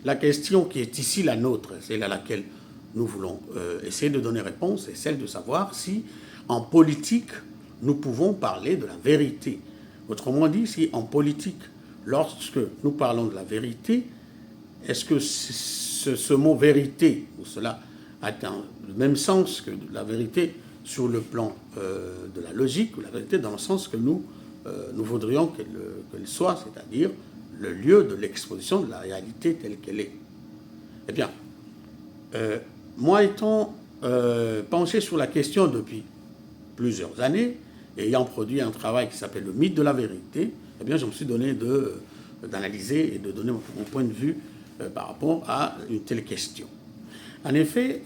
la question qui est ici la nôtre, celle à laquelle nous voulons essayer de donner réponse, est celle de savoir si, en politique, nous pouvons parler de la vérité. Autrement dit, si en politique, lorsque nous parlons de la vérité, est-ce que ce mot vérité, ou cela a le même sens que la vérité sur le plan de la logique, ou la vérité dans le sens que nous voudrions qu'elle soit, c'est-à-dire le lieu de l'exposition de la réalité telle qu'elle est. Eh bien, moi étant penché sur la question depuis plusieurs années, ayant produit un travail qui s'appelle le mythe de la vérité, eh bien, je me suis donné d'analyser et de donner mon point de vue par rapport à une telle question. En effet,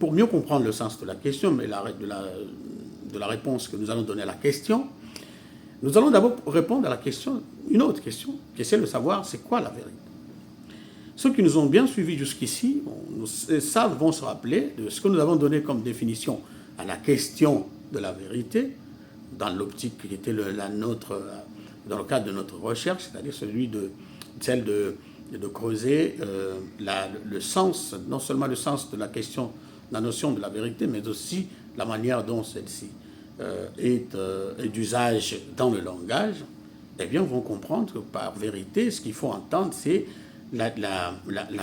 pour mieux comprendre le sens de la question, mais de la réponse que nous allons donner à la question, nous allons d'abord répondre à la question, une autre question, qui est celle de savoir c'est quoi la vérité. Ceux qui nous ont bien suivis jusqu'ici vont se rappeler de ce que nous avons donné comme définition à la question de la vérité, dans l'optique qui était la nôtre, dans le cadre de notre recherche, c'est-à-dire celle de creuser le sens, non seulement le sens de la question, la notion de la vérité, mais aussi la manière dont celle-ci est d'usage dans le langage. Eh bien, on va comprendre que par vérité, ce qu'il faut entendre, c'est la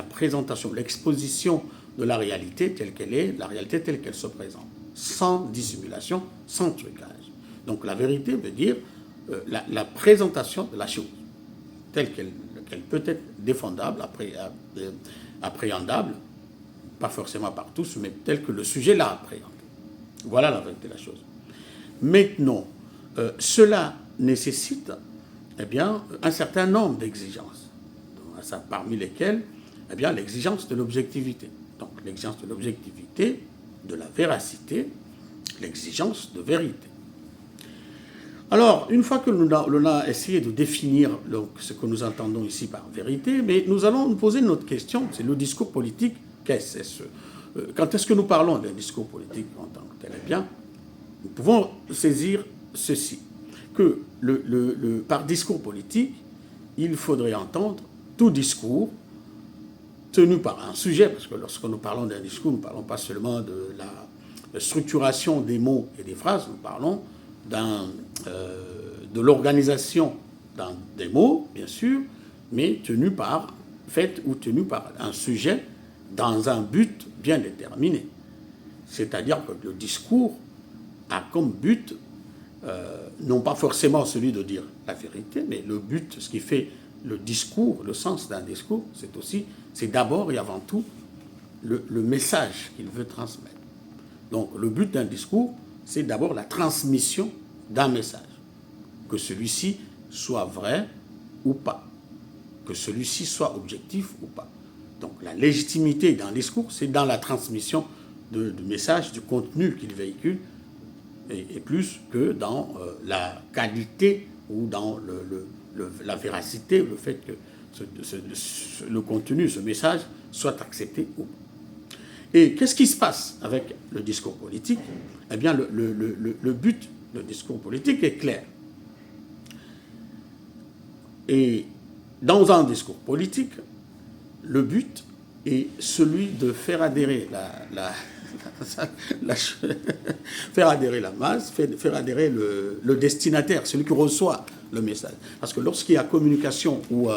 présentation, l'exposition de la réalité telle qu'elle est, la réalité telle qu'elle se présente, sans dissimulation, sans trucage. Donc la vérité veut dire la présentation de la chose, telle qu'elle peut être défendable, appréhendable, pas forcément par tous, mais telle que le sujet l'a appréhendée. Voilà la vérité de la chose. Maintenant, cela nécessite eh bien, un certain nombre d'exigences, parmi lesquelles eh bien, l'exigence de l'objectivité. Donc l'exigence de l'objectivité, de la véracité, l'exigence de vérité. Alors, une fois que l'on a essayé de définir donc, ce que nous entendons ici par vérité, mais nous allons nous poser une autre question, c'est le discours politique, qu'est-ce? Quand est-ce que nous parlons d'un discours politique en tant que tel? Eh bien, nous pouvons saisir ceci, que par discours politique, il faudrait entendre tout discours tenu par un sujet, parce que lorsque nous parlons d'un discours, nous ne parlons pas seulement de la structuration des mots et des phrases, nous parlons de l'organisation des mots, bien sûr, mais fait ou tenu par un sujet dans un but bien déterminé. C'est-à-dire que le discours a comme but, non pas forcément celui de dire la vérité, mais le but, ce qui fait le discours, le sens d'un discours, c'est d'abord et avant tout le message qu'il veut transmettre. Donc le but d'un discours, c'est d'abord la transmission d'un message, que celui-ci soit vrai ou pas, que celui-ci soit objectif ou pas. Donc la légitimité d'un discours, c'est dans la transmission du message, du contenu qu'il véhicule, et plus que dans la qualité ou dans la véracité, le fait que le contenu, ce message, soit accepté ou pas. Et qu'est-ce qui se passe avec le discours politique? Eh bien, le but du discours politique est clair. Et dans un discours politique, le but est celui de faire adhérer faire adhérer la masse, faire adhérer le destinataire, celui qui reçoit le message. Parce que lorsqu'il y a communication ou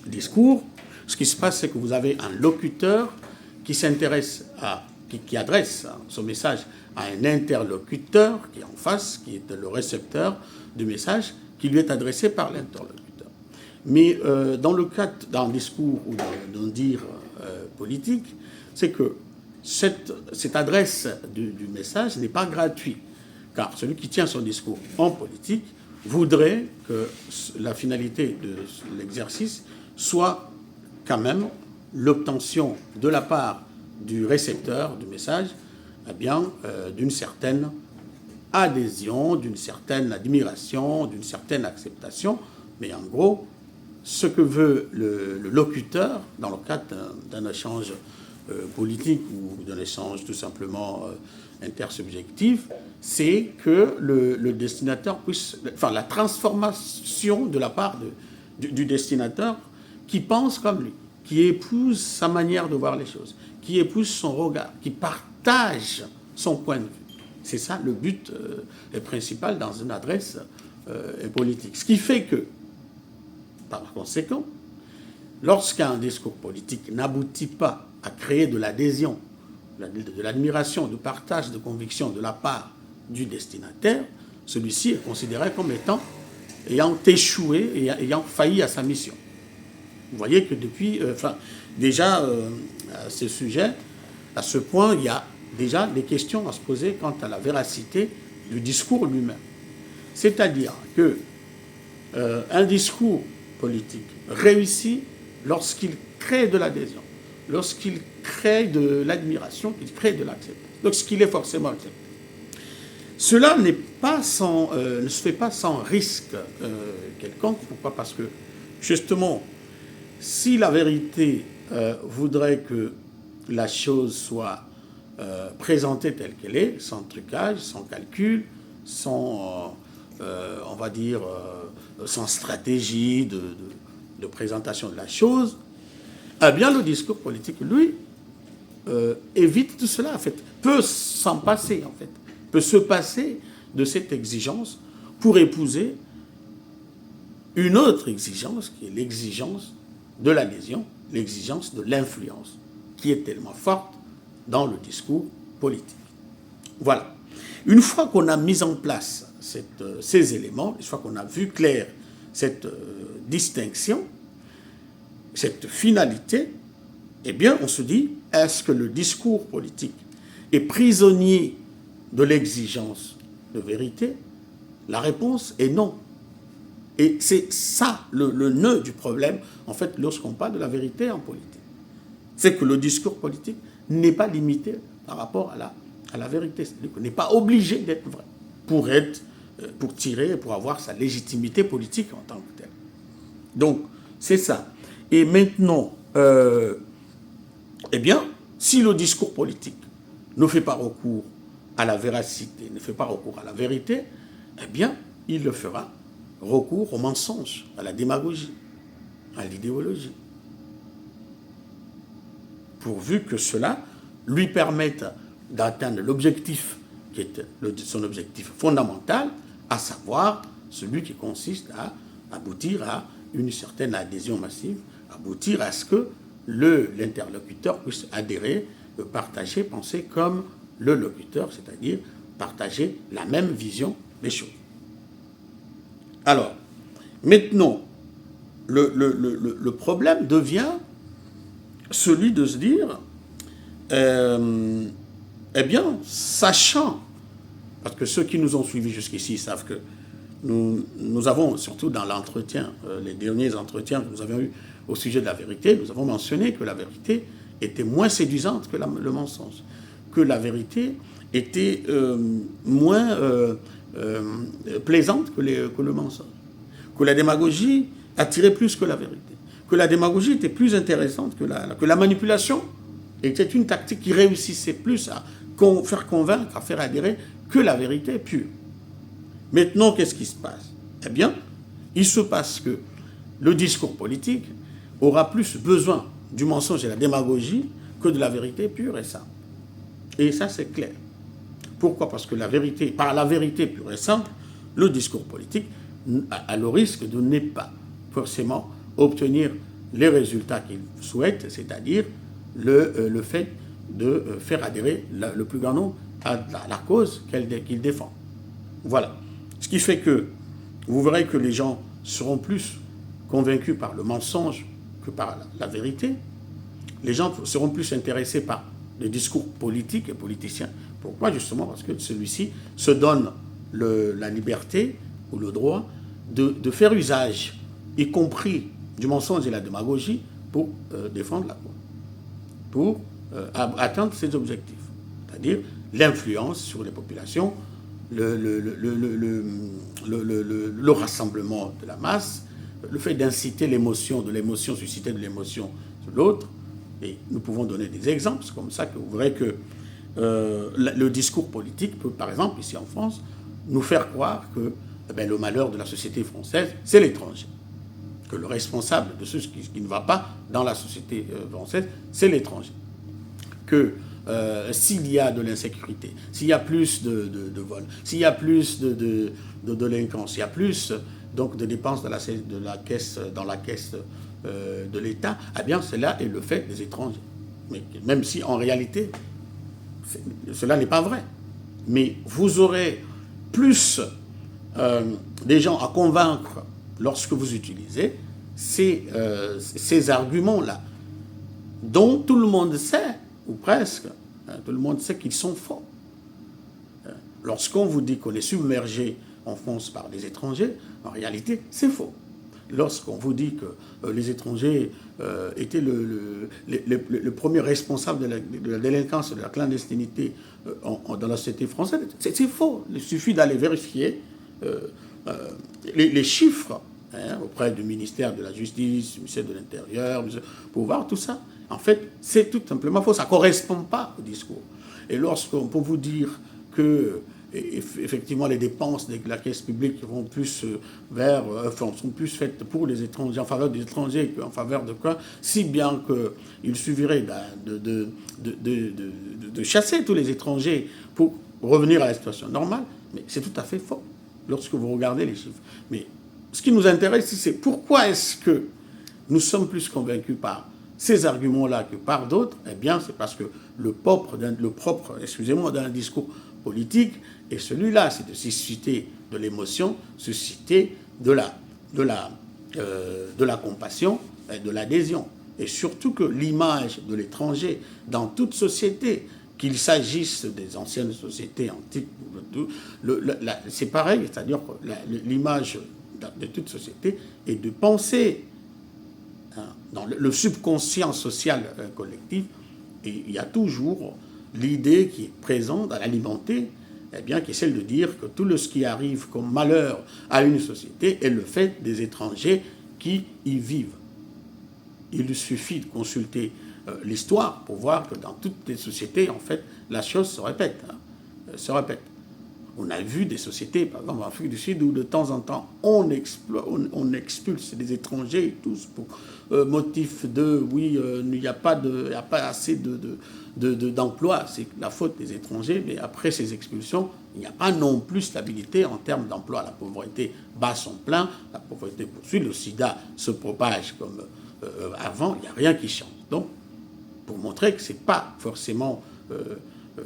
discours, ce qui se passe, c'est que vous avez un locuteur qui s'intéresse qui adresse ce message à un interlocuteur qui est en face, qui est le récepteur du message qui lui est adressé par l'interlocuteur. Mais dans le cadre d'un discours ou d'un dire politique, c'est que cette adresse du message n'est pas gratuite, car celui qui tient son discours en politique voudrait que la finalité de l'exercice soit quand même l'obtention de la part du récepteur du message eh bien, d'une certaine adhésion, d'une certaine admiration, d'une certaine acceptation. Mais en gros, ce que veut le locuteur, dans le cadre d'un échange politique ou d'un échange tout simplement intersubjectif, c'est que le destinataire puisse... Enfin, la transformation de la part du destinateur qui pense comme lui, qui épouse sa manière de voir les choses, qui épouse son regard, qui partage son point de vue. C'est ça le but principal dans une adresse politique. Ce qui fait que, par conséquent, lorsqu'un discours politique n'aboutit pas à créer de l'adhésion, de l'admiration, du partage de conviction de la part du destinataire, celui-ci est considéré comme ayant échoué et ayant failli à sa mission. Vous voyez que depuis, déjà, à ce sujet, à ce point, il y a déjà des questions à se poser quant à la véracité du discours lui-même. C'est-à-dire que un discours politique réussit lorsqu'il crée de l'adhésion, lorsqu'il crée de l'admiration, qu'il crée de l'acceptance, lorsqu'il est forcément accepté. Cela ne se fait pas sans risque quelconque. Pourquoi? Parce que, justement, si la vérité voudrait que la chose soit présentée telle qu'elle est, sans trucage, sans calcul, sans, on va dire, sans stratégie de présentation de la chose, eh bien, le discours politique, lui, évite tout cela, en fait, peut s'en passer, en fait, peut se passer de cette exigence pour épouser une autre exigence, qui est l'exigence de l'adhésion, l'exigence de l'influence, qui est tellement forte dans le discours politique. Voilà. Une fois qu'on a mis en place ces éléments, une fois qu'on a vu clair cette distinction, cette finalité, eh bien, on se dit, est-ce que le discours politique est prisonnier de l'exigence de vérité? La réponse est non. Et c'est ça le nœud du problème, en fait, lorsqu'on parle de la vérité en politique. C'est que le discours politique n'est pas limité par rapport à la vérité. C'est-à-dire qu'on n'est pas obligé d'être vrai pour avoir sa légitimité politique en tant que telle. Donc, c'est ça. Et maintenant, eh bien, si le discours politique ne fait pas recours à la véracité, ne fait pas recours à la vérité, eh bien, il le fera recours au mensonge, à la démagogie, à l'idéologie. Pourvu que cela lui permette d'atteindre l'objectif qui est son objectif fondamental, à savoir celui qui consiste à aboutir à une certaine adhésion massive, aboutir à ce que l'interlocuteur puisse adhérer, partager, penser comme le locuteur, c'est-à-dire partager la même vision des choses. Alors, maintenant, le problème devient celui de se dire, eh bien, sachant, parce que ceux qui nous ont suivis jusqu'ici savent que nous avons, surtout dans l'entretien, les derniers entretiens que nous avions eus au sujet de la vérité, nous avons mentionné que la vérité était moins séduisante que le mensonge, que la vérité était moins plaisante que le mensonge, que la démagogie attirait plus que la vérité, que la démagogie était plus intéressante que la manipulation était une tactique qui réussissait plus à faire convaincre, à faire adhérer que la vérité pure. Maintenant, qu'est-ce qui se passe? Eh bien, il se passe que le discours politique aura plus besoin du mensonge et de la démagogie que de la vérité pure et simple. Et ça, c'est clair. Pourquoi? Parce que par la vérité pure et simple, le discours politique a le risque de ne pas forcément obtenir les résultats qu'il souhaite, c'est-à-dire le fait de faire adhérer le plus grand nombre à la cause qu'il défend. Voilà. Ce qui fait que vous verrez que les gens seront plus convaincus par le mensonge que par la vérité. Les gens seront plus intéressés par le discours politique et politicien. Pourquoi? Justement parce que celui-ci se donne la liberté ou le droit de faire usage, y compris du mensonge et de la démagogie, pour défendre la cause, pour atteindre ses objectifs, c'est-à-dire l'influence sur les populations, le rassemblement de la masse, le fait d'inciter l'émotion, susciter de l'émotion sur l'autre. Et nous pouvons donner des exemples, c'est comme ça que vous verrez que le discours politique peut, par exemple, ici en France, nous faire croire que le malheur de la société française, c'est l'étranger. que le responsable de ce qui ne va pas dans la société française, c'est l'étranger. Que s'il y a de l'insécurité, s'il y a plus de vols, s'il y a plus de délinquance, s'il y a plus donc, de dépenses dans la caisse de l'État, eh bien cela est le fait des étrangers. Mais, même si en réalité, cela n'est pas vrai. Mais vous aurez plus des gens à convaincre lorsque vous utilisez ces arguments-là, dont tout le monde sait, ou presque, tout le monde sait qu'ils sont faux. Lorsqu'on vous dit qu'on est submergé en France par des étrangers, en réalité, c'est faux. Lorsqu'on vous dit que les étrangers étaient le premier responsable de la délinquance, de la clandestinité dans la société française, c'est faux. Il suffit d'aller vérifier les chiffres auprès du ministère de la Justice, du ministère de l'Intérieur, pour voir tout ça. En fait, c'est tout simplement faux. Ça ne correspond pas au discours. Et lorsqu'on peut vous dire que effectivement, les dépenses de la caisse publique vont plus sont plus faites pour les étrangers, en faveur des étrangers qu'en faveur de quoi, si bien qu'il suffirait de chasser tous les étrangers pour revenir à la situation normale, mais c'est tout à fait faux lorsque vous regardez les chiffres. Mais ce qui nous intéresse, c'est pourquoi est-ce que nous sommes plus convaincus par ces arguments-là que par d'autres. Eh bien, c'est parce que le propre d'un discours politique est celui-là, c'est de susciter de l'émotion, susciter de la compassion et de l'adhésion. Et surtout que l'image de l'étranger dans toute société, qu'il s'agisse des anciennes sociétés antiques, c'est pareil, c'est-à-dire que l'image de toute société est de penser dans le subconscient social collectif, et il y a toujours l'idée qui est présente, à l'alimenter, eh bien, qui est celle de dire que tout ce qui arrive comme malheur à une société est le fait des étrangers qui y vivent. Il suffit de consulter l'histoire pour voir que dans toutes les sociétés, en fait, la chose se répète. On a vu des sociétés, par exemple en Afrique du Sud, où de temps en temps, on expulse des étrangers, tous pour motif de, il n'y a pas assez d'emplois, c'est la faute des étrangers, mais après ces expulsions, il n'y a pas non plus stabilité en termes d'emploi. La pauvreté bat son plein, la pauvreté poursuit, le sida se propage comme avant, il n'y a rien qui change. Donc, pour montrer que ce n'est pas forcément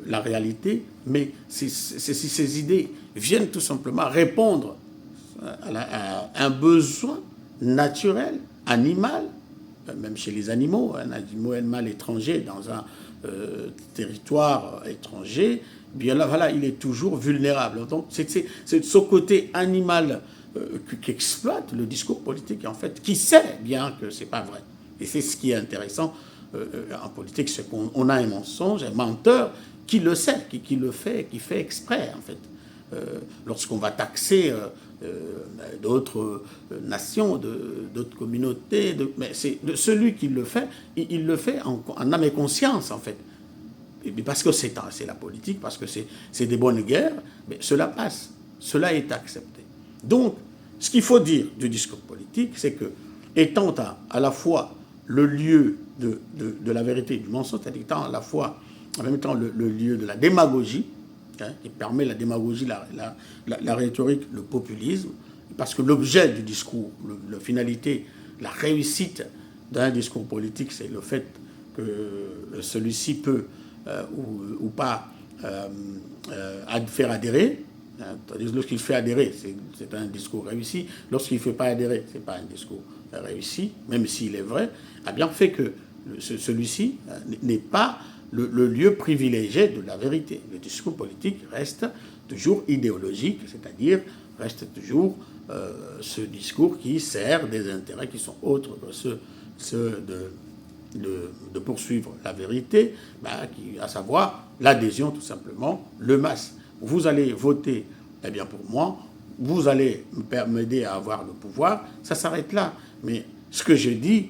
la réalité, mais ces idées viennent tout simplement répondre à un besoin naturel, animal, même chez les animaux, un animal étranger dans un territoire étranger, bien là, voilà, il est toujours vulnérable. Donc c'est ce côté animal qu'exploite le discours politique, en fait, qui sait bien que c'est pas vrai. Et c'est ce qui est intéressant en politique, c'est qu'on a un mensonge, un menteur qui le sait, qui le fait, qui fait exprès, en fait. Lorsqu'on va taxer d'autres nations, d'autres communautés, mais c'est celui qui le fait, il le fait en âme et conscience, en fait. Et parce que c'est la politique, parce que c'est des bonnes guerres, mais cela passe, cela est accepté. Donc, ce qu'il faut dire du discours politique, c'est que, étant à la fois le lieu de la vérité et du mensonge, c'est-à-dire étant à la fois, en même temps, le lieu de la démagogie, qui permet la démagogie, la rhétorique, le populisme, parce que l'objet du discours, la finalité, la réussite d'un discours politique, c'est le fait que celui-ci peut ou pas faire adhérer. Tandis que lorsqu'il fait adhérer, c'est un discours réussi. Lorsqu'il ne fait pas adhérer, ce n'est pas un discours réussi, même s'il est vrai, a bien fait que celui-ci n'est pas le lieu privilégié de la vérité. Le discours politique reste toujours idéologique, c'est-à-dire reste toujours ce discours qui sert des intérêts qui sont autres que ceux de poursuivre la vérité, à savoir l'adhésion tout simplement, le masse. Vous allez voter bien pour moi, vous allez m'aider à avoir le pouvoir, ça s'arrête là. Mais ce que je dis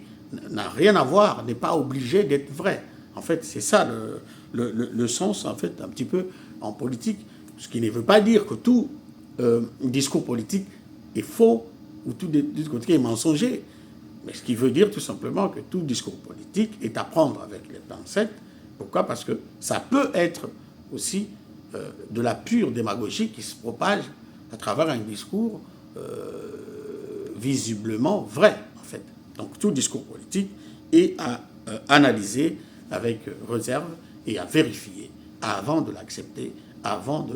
n'a rien à voir, n'est pas obligé d'être vrai. En fait, c'est ça le sens, en fait, un petit peu en politique, ce qui ne veut pas dire que tout discours politique est faux ou tout discours politique est mensonger. Mais ce qui veut dire tout simplement que tout discours politique est à prendre avec les pincettes. Pourquoi? Parce que ça peut être aussi de la pure démagogie qui se propage à travers un discours visiblement vrai, en fait. Donc tout discours politique est à analyser avec réserve et à vérifier avant de l'accepter, avant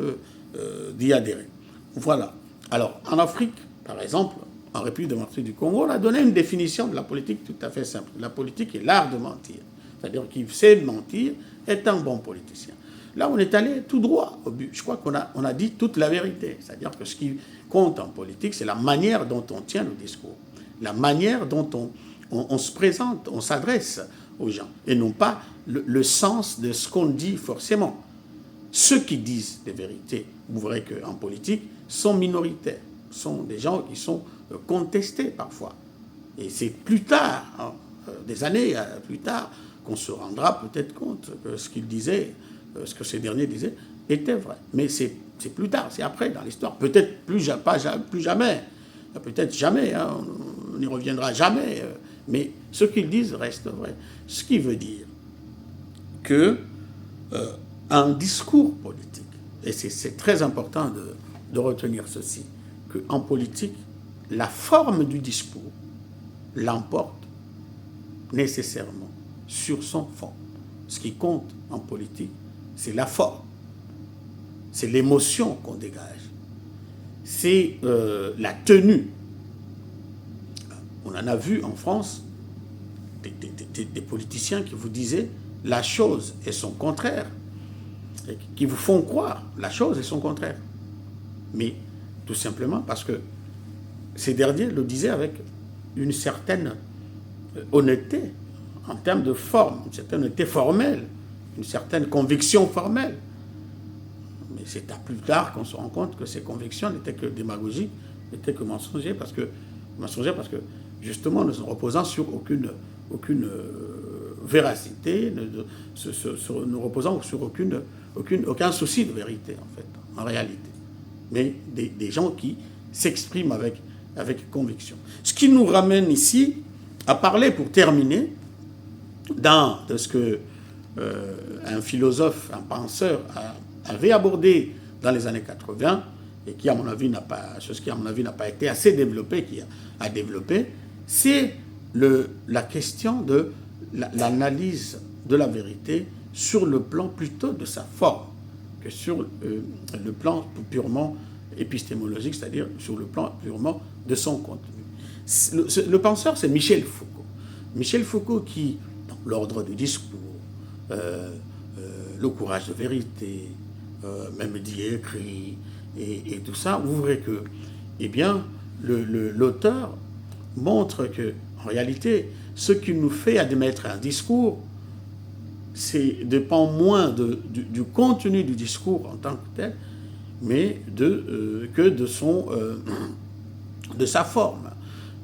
d'y adhérer. Voilà. Alors, en Afrique, par exemple, en République démocratique du Congo, on a donné une définition de la politique tout à fait simple. La politique est l'art de mentir. C'est-à-dire qui sait mentir est un bon politicien. Là, on est allé tout droit au but. Je crois qu'on a dit toute la vérité. C'est-à-dire que ce qui compte en politique, c'est la manière dont on tient le discours, la manière dont on se présente, on s'adresse aux gens, et non pas le sens de ce qu'on dit forcément. Ceux qui disent des vérités, vous verrez qu'en politique, sont minoritaires, sont des gens qui sont contestés parfois. Et c'est plus tard, hein, des années plus tard, qu'on se rendra peut-être compte que ce qu'ils disaient, ce que ces derniers disaient, était vrai. Mais c'est plus tard, c'est après dans l'histoire. Peut-être plus jamais, peut-être jamais, hein, on n'y reviendra jamais, mais ce qu'ils disent reste vrai. Ce qui veut dire que un discours politique, et c'est très important de retenir ceci, qu'en politique, la forme du discours l'emporte nécessairement sur son fond. Ce qui compte en politique, c'est la forme, c'est l'émotion qu'on dégage, c'est la tenue. On en a vu en France des politiciens qui vous disaient la chose et son contraire, et qui vous font croire la chose et son contraire. Mais tout simplement parce que ces derniers le disaient avec une certaine honnêteté en termes de forme, une certaine honnêteté formelle, une certaine conviction formelle. Mais c'est à plus tard qu'on se rend compte que ces convictions n'étaient que démagogiques, n'étaient que mensongères, parce que justement, ne se reposant sur aucune véracité, ne reposant sur aucun souci de vérité, en fait, en réalité. Mais des gens qui s'expriment avec conviction. Ce qui nous ramène ici à parler, pour terminer, de ce que un philosophe, un penseur avait abordé dans les années 80, et qui, à mon avis, n'a pas été assez développé, qui a développé, c'est la question de l'analyse de la vérité sur le plan plutôt de sa forme que sur le plan purement épistémologique, c'est-à-dire sur le plan purement de son contenu. Le penseur, c'est Michel Foucault. Michel Foucault qui, dans l'ordre du discours, le courage de vérité, même dit et écrit, et tout ça, vous verrez que, eh bien, l'auteur montre que, en réalité, ce qui nous fait admettre un discours, dépend moins du contenu du discours en tant que tel, mais que de sa forme.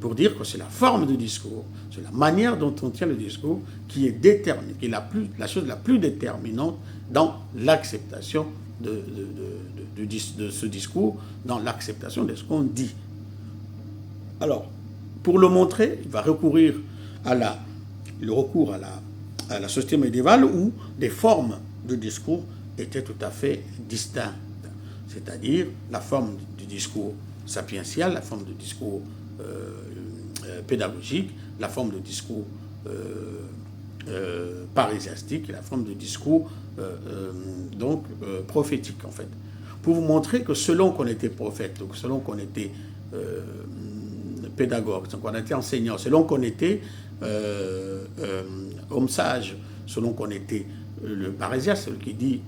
Pour dire que c'est la forme du discours, c'est la manière dont on tient le discours qui est déterminée, qui est la chose la plus déterminante dans l'acceptation de ce discours, dans l'acceptation de ce qu'on dit. Alors, pour le montrer, il va recourir à la société médiévale où des formes de discours étaient tout à fait distinctes. C'est-à-dire la forme du discours sapiential, la forme du discours pédagogique, la forme de discours parésiastique et la forme de discours prophétique, en fait. Pour vous montrer que selon qu'on était prophète, donc selon qu'on était pédagogue, selon qu'on était enseignant, selon qu'on était homme sage, selon qu'on était le parésias, celui qui dit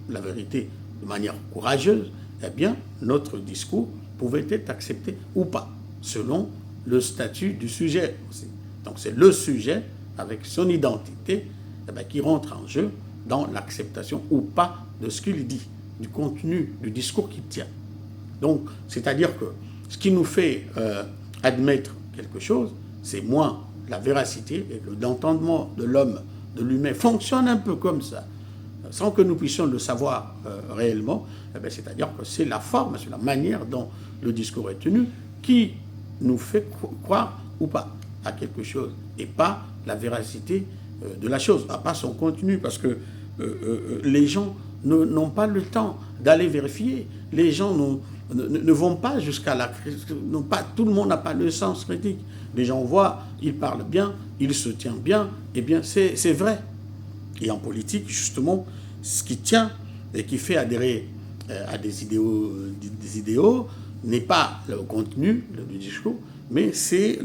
la vérité de manière courageuse, eh bien, notre discours pouvait être accepté ou pas, selon le statut du sujet aussi. Donc c'est le sujet, avec son identité, qui rentre en jeu dans l'acceptation ou pas de ce qu'il dit, du contenu du discours qu'il tient. Donc, c'est-à-dire que ce qui nous fait admettre quelque chose, c'est moins la véracité, et que l'entendement de l'homme, de l'humain, fonctionne un peu comme ça, sans que nous puissions le savoir réellement, c'est-à-dire que c'est la forme, c'est la manière dont le discours est tenu qui nous fait croire ou pas. à quelque chose et pas la véracité de la chose, pas son contenu, parce que les gens n'ont pas le temps d'aller vérifier. Les gens ne vont pas jusqu'à la critique. Tout le monde n'a pas le sens critique. Les gens voient, ils parlent bien, ils se tiennent bien, eh bien c'est vrai. Et en politique, justement, ce qui tient et qui fait adhérer à des idéaux n'est pas le contenu du discours, mais c'est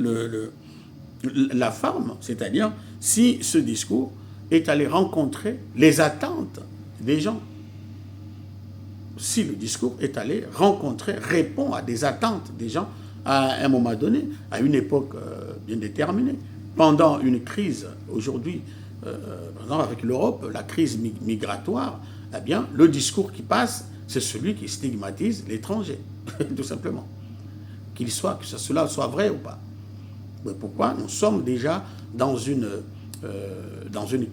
la forme, c'est-à-dire si ce discours est allé rencontrer les attentes des gens. Si le discours est allé rencontrer, répond à des attentes des gens à un moment donné, à une époque bien déterminée. Pendant une crise, aujourd'hui, par exemple avec l'Europe, la crise migratoire, eh bien, le discours qui passe, c'est celui qui stigmatise l'étranger, tout simplement. Que cela soit vrai ou pas. Mais pourquoi? Nous sommes déjà dans une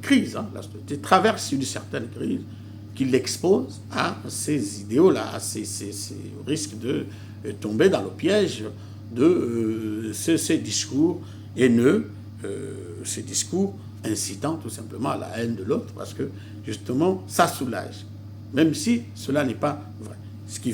crise. La société traverse une certaine crise qui l'expose à ces idéaux-là, à ces risques de tomber dans le piège de ces discours haineux, ces discours incitant tout simplement à la haine de l'autre, parce que justement, ça soulage, même si cela n'est pas vrai. Ce qui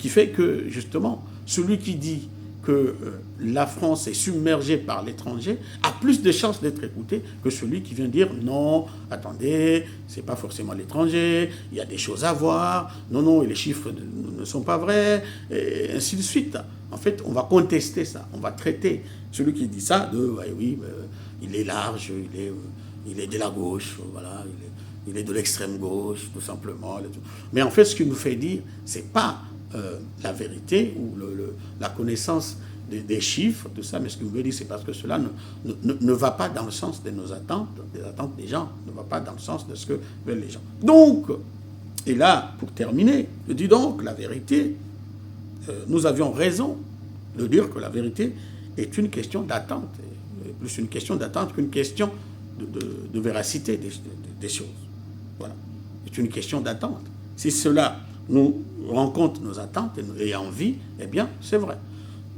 fait que justement, celui qui dit que la France est submergée par l'étranger a plus de chances d'être écouté que celui qui vient dire non, attendez, c'est pas forcément l'étranger, il y a des choses à voir, non, et les chiffres ne sont pas vrais, et ainsi de suite. En fait, on va contester ça, on va traiter celui qui dit ça de oui, il est large, il est de la gauche, voilà, il est de l'extrême gauche, tout simplement. Mais en fait, ce qu'il nous fait dire, c'est pas la vérité ou la connaissance des chiffres, tout ça, mais ce que vous voulez dire, c'est parce que cela ne va pas dans le sens de nos attentes, des attentes des gens, ne va pas dans le sens de ce que veulent les gens. Donc, et là, pour terminer, je dis donc, la vérité, nous avions raison de dire que la vérité est une question d'attente, plus une question d'attente qu'une question de véracité des choses. Voilà, c'est une question d'attente. Si cela nous rencontre nos attentes et envie, eh bien, c'est vrai.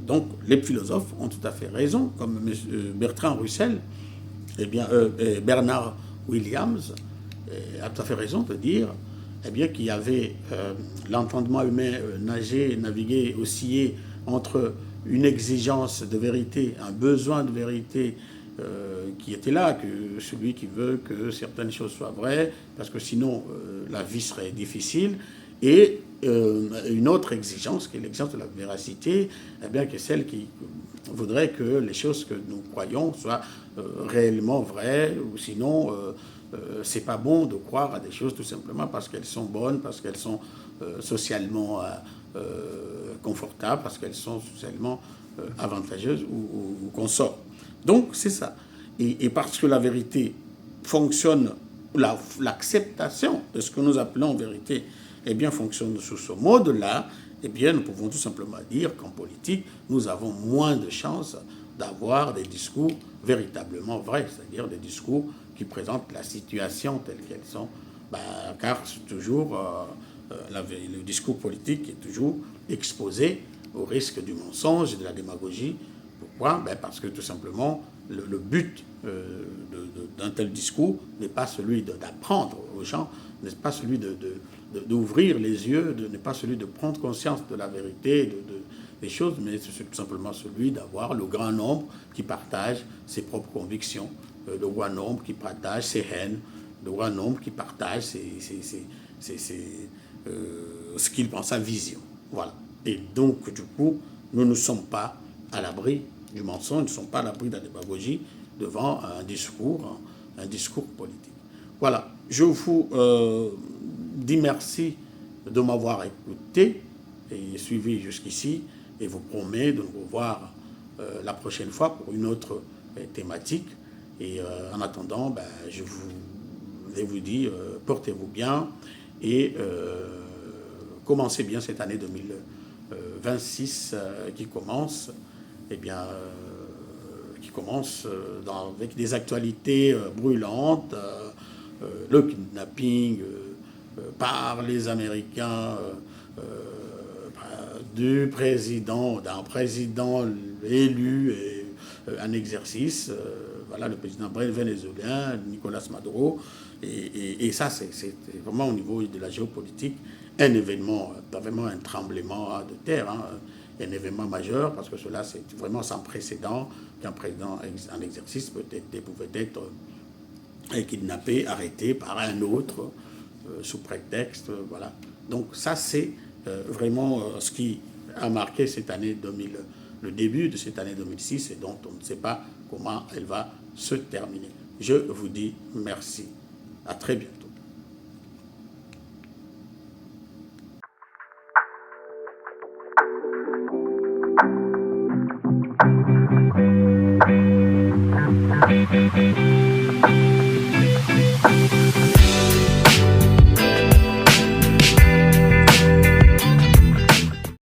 Donc, les philosophes ont tout à fait raison, comme Bertrand Russell, eh bien, Bernard Williams a tout à fait raison de dire eh bien, qu'il y avait l'entendement humain naviguer, osciller entre une exigence de vérité, un besoin de vérité qui était là, que celui qui veut que certaines choses soient vraies, parce que sinon la vie serait difficile, et une autre exigence, qui est l'exigence de la véracité, eh bien, qui est celle qui voudrait que les choses que nous croyons soient réellement vraies, ou sinon c'est pas bon de croire à des choses tout simplement parce qu'elles sont bonnes, parce qu'elles sont socialement confortables, parce qu'elles sont socialement avantageuses ou qu'on sort. Donc c'est ça. Et parce que la vérité fonctionne, l'acceptation de ce que nous appelons vérité, eh bien, fonctionne sous ce mode-là, eh bien, nous pouvons tout simplement dire qu'en politique, nous avons moins de chances d'avoir des discours véritablement vrais, c'est-à-dire des discours qui présentent la situation telle qu'elles sont, car c'est toujours le discours politique est toujours exposé au risque du mensonge et de la démagogie. Pourquoi? Parce que tout simplement, le but d'un tel discours n'est pas celui d'apprendre aux gens, n'est pas celui d'ouvrir les yeux, n'est pas celui de prendre conscience de la vérité, des choses, mais c'est tout simplement celui d'avoir le grand nombre qui partage ses propres convictions, le grand nombre qui partage ses haines, le grand nombre qui partage ce qu'il pense, sa vision. Voilà. Et donc, du coup, nous ne sommes pas à l'abri du mensonge, nous ne sommes pas à l'abri de la démagogie devant un discours politique. Voilà. Je vous dis merci de m'avoir écouté et suivi jusqu'ici et vous promets de nous revoir la prochaine fois pour une autre thématique. Et en attendant, je vous dis, portez-vous bien et commencez bien cette année 2026 qui commence, avec des actualités brûlantes, le kidnapping par les Américains d'un président élu et un exercice. Voilà, le président vénézuélien, Nicolas Maduro. Et ça, c'est vraiment au niveau de la géopolitique un événement, pas vraiment un tremblement de terre, hein, un événement majeur, parce que cela, c'est vraiment sans précédent qu'un président en exercice pouvait être kidnappé, arrêté par un autre, sous prétexte, voilà. Donc ça, c'est vraiment ce qui a marqué cette année 2000, le début de cette année 2006, et dont on ne sait pas comment elle va se terminer. Je vous dis merci. À très bientôt.